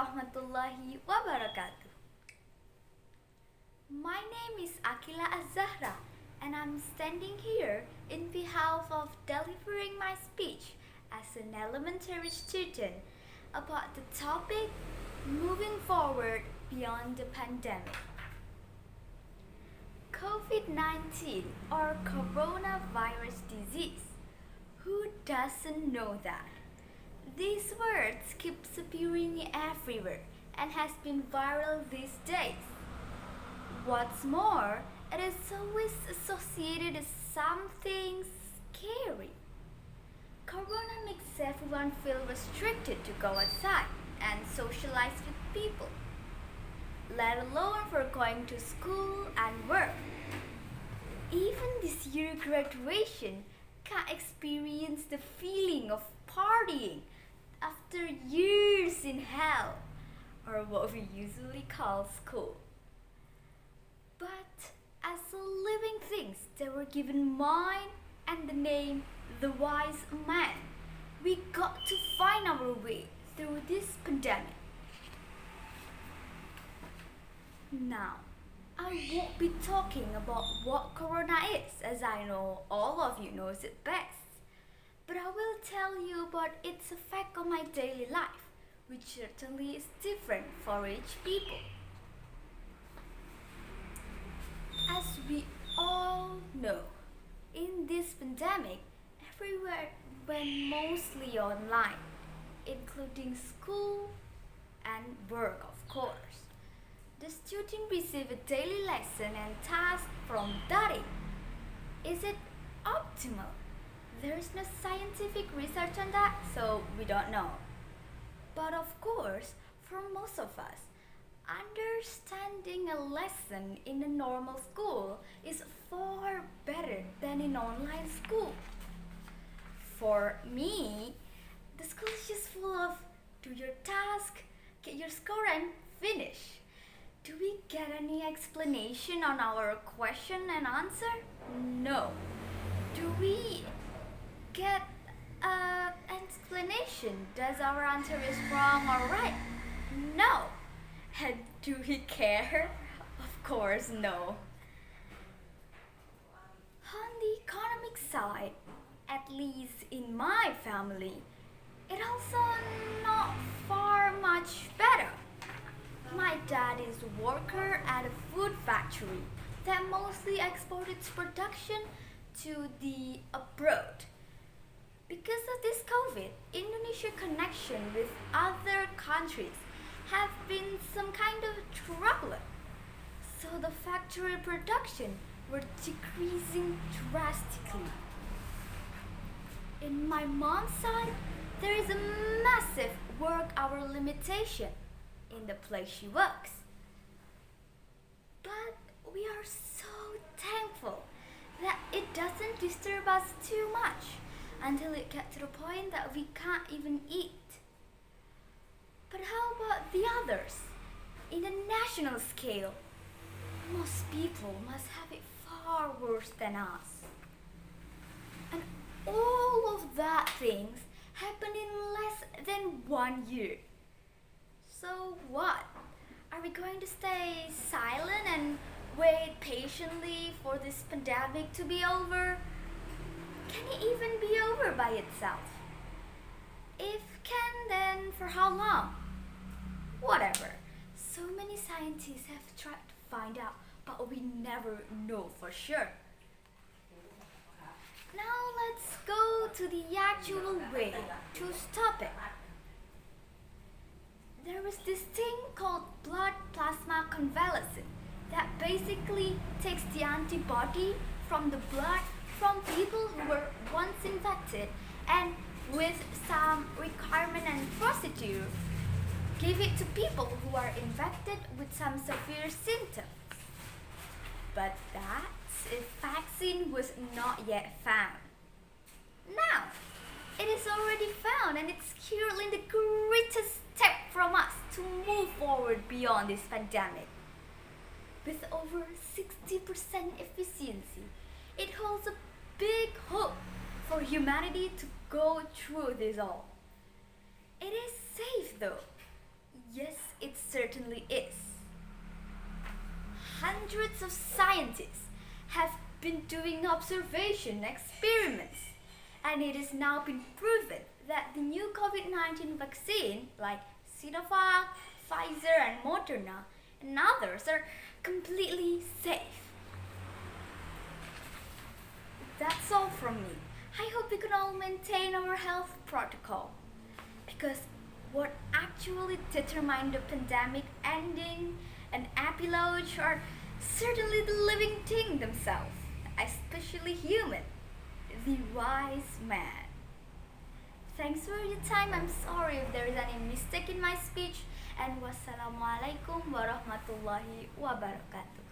warahmatullahi wabarakatuh. My name is Aqila Azzahra and I'm standing here in behalf of delivering my speech as an elementary student about the topic moving forward beyond the pandemic. COVID-19 or coronavirus disease. Who doesn't know that? These words keep appearing everywhere and has been viral these days. What's more, it is always associated with something scary. Corona makes everyone feel restricted to go outside and socialize with people, let alone for going to school and work. Even this year graduation can't experience the feeling of partying after years in hell, or what we usually call school. But as living things that were given mind and the name the wise man, we got to find our way through this pandemic. Now, I won't be talking about what corona is, as I know all of you knows it best. But I will tell you about its effect on my daily life, which certainly is different for each people. As we all know, in this pandemic, everywhere went mostly online, including school and work, of course. The student receive a daily lesson and task from study. Is it optimal? There is no scientific research on that, so we don't know. But of course, for most of us, understanding a lesson in a normal school is far better than in online school. For me, the school is just full of do your task, get your score and finish. Do we get any explanation on our question and answer? No. Do we get an explanation? Does our answer is wrong or right? No. And do we care? Of course, no. On the economic side, at least in my family, it also not far much better. My dad is a worker at a food factory that mostly exports its production to the abroad. Because of this COVID, Indonesia connection with other countries have been some kind of trouble. So the factory production were decreasing drastically. In my mom's side, there is a massive work hour limitation in the place she works. But we are so thankful that it doesn't disturb us too much until it gets to the point that we can't even eat. But how about the others? In a national scale, most people must have it far worse than us. And all of that things happen in less than 1 year. So what? Are we going to stay silent and wait patiently for this pandemic to be over? Can it even be over by itself? If can, then for how long? Whatever. So many scientists have tried to find out, but we never know for sure. Now let's go to the actual way to stop it. There is this thing called blood plasma convalescence that basically takes the antibody from the blood from people who were once infected and with some requirement and procedure give it to people who are infected with some severe symptoms. But that's if vaccine was not yet found. Now, it is already found and it's currently the greatest step from us to move forward beyond this pandemic. With over 60% efficiency, it holds a big hope for humanity to go through this all. It is safe though. Yes, it certainly is. Hundreds of scientists have been doing observation experiments, and it has now been proven that the new COVID-19 vaccine, like Sinovac, Pfizer, and Moderna, and others, are completely safe. That's all from me. I hope we can all maintain our health protocol, because what actually determined the pandemic ending and epilogue are certainly the living thing themselves, especially human, the wise man. Thanks for your time. I'm sorry if there is any mistake in my speech, and wassalamualaikum warahmatullahi wabarakatuh.